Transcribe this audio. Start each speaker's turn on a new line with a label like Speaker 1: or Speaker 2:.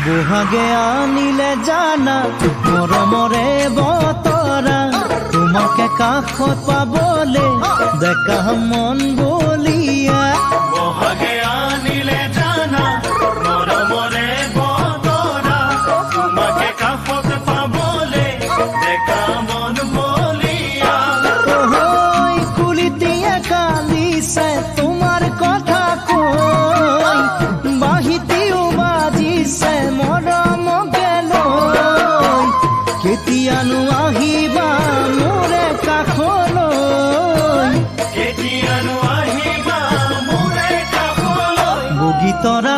Speaker 1: বহাগে আনিলে জানা মৰমৰে বতৰা তোমাকে কাষত পাবলে ডেকা মন বলিয়া
Speaker 2: বহাগে আনিলে জানা মৰমৰে বতৰা তোমাকে কাষত পাবলে ডেকা মন বলিয়া
Speaker 1: ওহৈ কুলিটিয়ে কালিছে তোমাৰ কথা কৈ বাহিতিও বাজিছে মৰমকে লৈ কেতিয়ানো আহিবা মোৰে কাষলৈ
Speaker 2: কেতিয়ানো আহিবা মোৰে কাষলৈ
Speaker 1: বগীতৰা